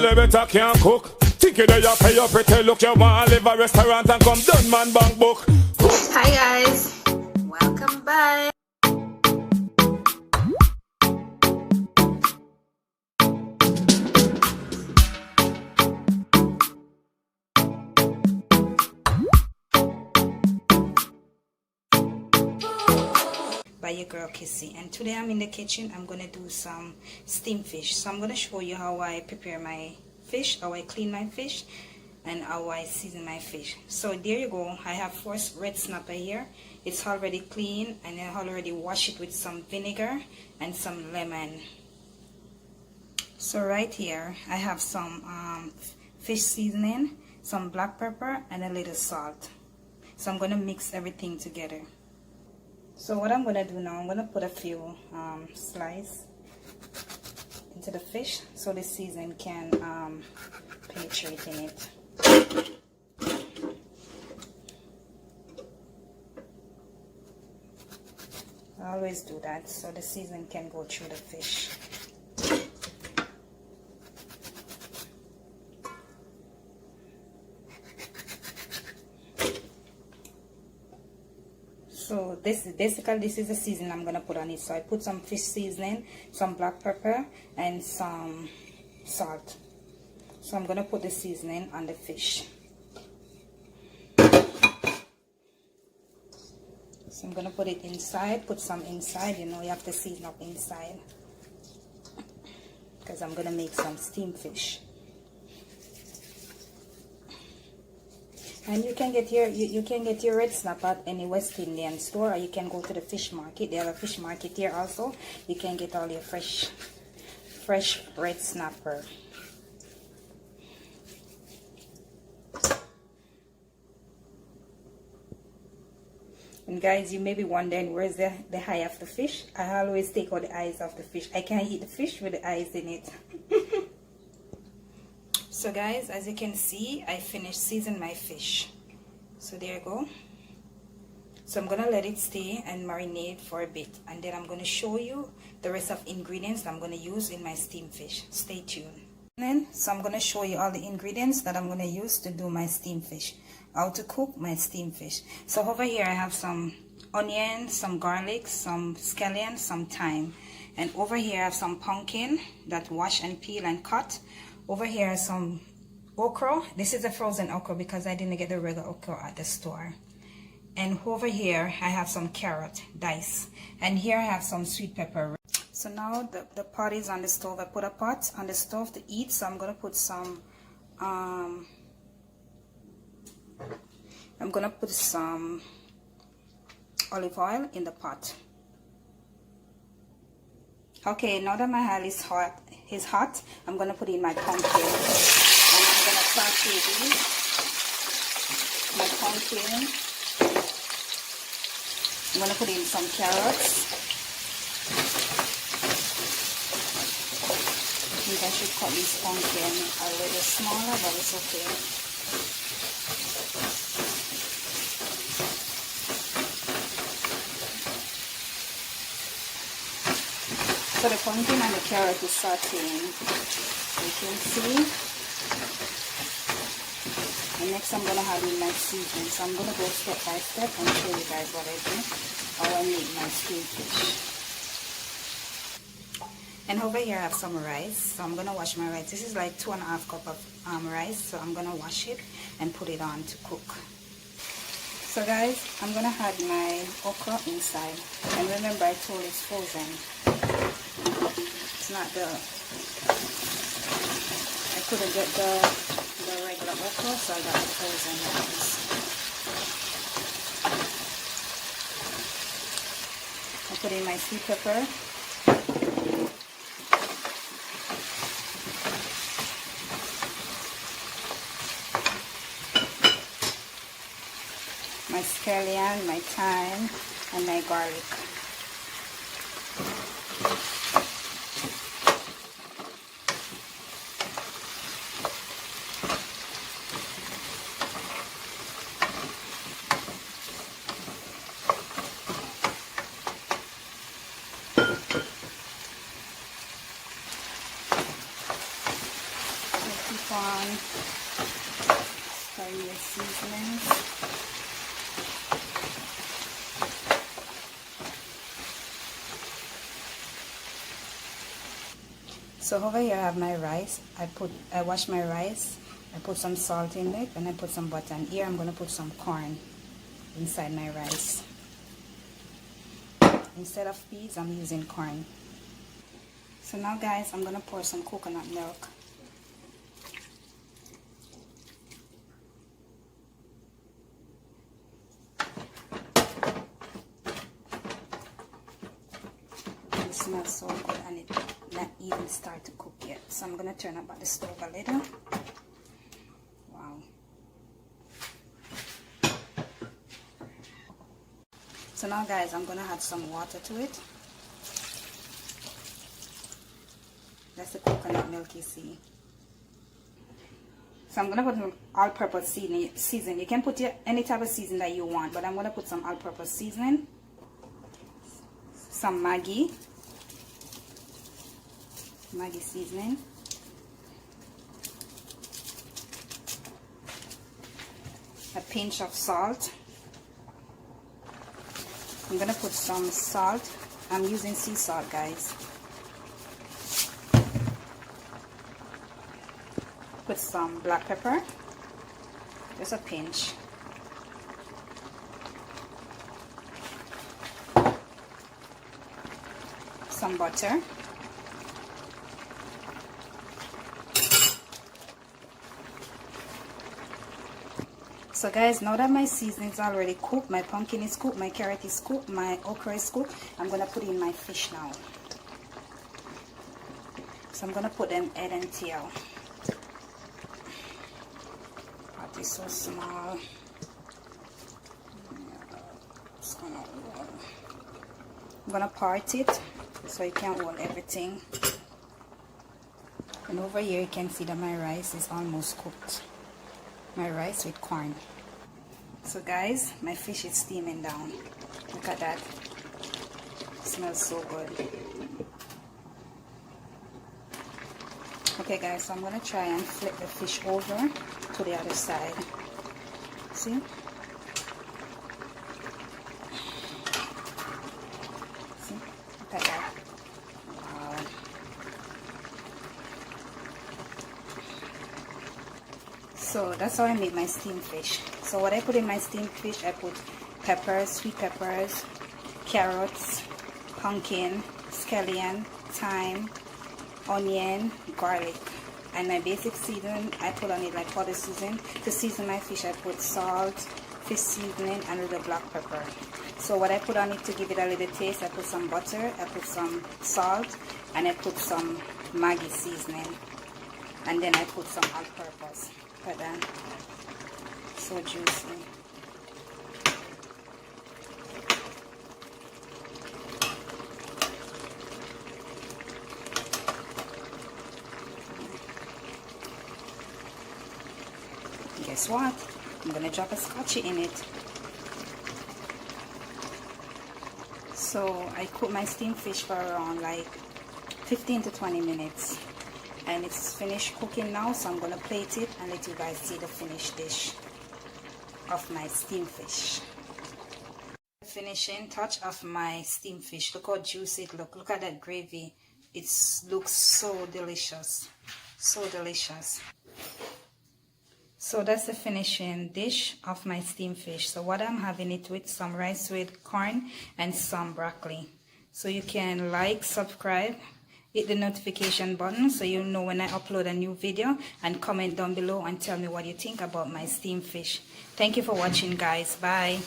girl, you better can't cook. Think you that you pay your pretty look. You want to live a restaurant and come done man bank book. Hi guys, welcome back. By your girl Kissy, and today I'm in the kitchen. I'm gonna do some steamed fish. So I'm gonna show you how I prepare my fish, how I clean my fish, and how I season my fish. So there you go. I have first red snapper here. It's already clean, and I already wash it with some vinegar and some lemon. So right here I have some fish seasoning, some black pepper, and a little salt. So I'm gonna mix everything together. So what I'm gonna do now, I'm gonna put a few slices into the fish so the seasoning can penetrate in it. I always do that so the seasoning can go through the fish. So this is the seasoning I'm gonna put on it. So I put some fish seasoning, some black pepper, and some salt. So I'm gonna put the seasoning on the fish. So I'm gonna put it inside, put some inside. You know, you have to season up inside because I'm gonna make some steamed fish. And you can get your red snapper at any West Indian store, or you can go to the fish market. They have a fish market here also. You can get all your fresh red snapper. And guys, you may be wondering where's the eye of the fish. I always take out the eyes of the fish. I can't eat the fish with the eyes in it. So guys, as you can see, I finished seasoning my fish. So there you go. So I'm gonna let it stay and marinate for a bit, and then I'm gonna show you the rest of ingredients that I'm gonna use in my steamed fish. Stay tuned. So I'm gonna show you all the ingredients that I'm gonna use to do my steamed fish, how to cook my steamed fish. So over here I have some onion, some garlic, some scallion, some thyme, and over here I have some pumpkin that wash and peel and cut. Over here is some okra. This is a frozen okra because I didn't get the regular okra at the store. And over here I have some carrot dice, and here I have some sweet pepper. So now the pot is on the stove. I put a pot on the stove to eat, so I'm gonna put some olive oil in the pot. Okay, now that my oil is hot, I'm gonna put in my pumpkin, and I'm gonna saute these. My pumpkin. I'm gonna put in some carrots. I think I should cut this pumpkin a little smaller, but it's okay. So the pumpkin and the carrot is sauteing, you can see. And next I'm going to add in my seasoning. So I'm going to go step by step and show you guys what I do, how I make my steamed fish. And over here I have some rice, so I'm going to wash my rice. This is like 2.5 cups of rice, so I'm going to wash it and put it on to cook. So guys, I'm going to add my okra inside. And remember, I told you it's frozen. It's not I couldn't get the regular okra, so I got the frozen ones. I put in my sweet pepper. My scallion, my thyme, and my garlic. corn, curry seasoning. So over here I have my rice. I wash my rice. I put some salt in it and I put some butter. And here I'm going to put some corn inside my rice. Instead of peas, I'm using corn. So now guys, I'm going to pour some coconut milk. It smells so good and it not even start to cook yet. So I'm going to turn up the stove a little. Wow. So now guys, I'm going to add some water to it. That's the coconut milk you see. So I'm going to put some all-purpose seasoning. You can put any type of seasoning that you want, but I'm going to put some all-purpose seasoning. Some Maggi seasoning. A pinch of salt. I'm going to put some salt. I'm using sea salt, guys. Put some black pepper, just a pinch. Some butter. So guys, now that my seasoning is already cooked, my pumpkin is cooked, my carrot is cooked, my okra is cooked, I'm going to put in my fish now. So I'm going to put them head and tail. Pot is so small. I'm going to part it so you can hold everything. And over here you can see that my rice is almost cooked. My rice with corn. So guys, my fish is steaming down. Look at that. It smells so good. Okay guys, so I'm going to try and flip the fish over to the other side. See? See? Look at that. Wow. So that's how I make my steamed fish. So what I put in my steamed fish, I put peppers, sweet peppers, carrots, pumpkin, scallion, thyme, onion, garlic. And my basic seasoning, I put on it like powder seasoning. To season my fish, I put salt, fish seasoning, and a little black pepper. So what I put on it to give it a little taste, I put some butter, I put some salt, and I put some Maggi seasoning. And then I put some all-purpose. Look at that. So juicy. Guess what? I'm gonna drop a scotchy in it. So I cook my steamed fish for around like 15 to 20 minutes. And it's finished cooking now, so I'm gonna plate it and let you guys see the finished dish of my steamed fish. The finishing touch of my steamed fish. Look how juicy it looks. Look at that gravy. It looks so delicious. So delicious. So that's the finishing dish of my steamed fish. So what I'm having it with, some rice with corn and some broccoli. So you can like, subscribe, hit the notification button so you know when I upload a new video, and comment down below and tell me what you think about my steamed fish. Thank you for watching guys. Bye.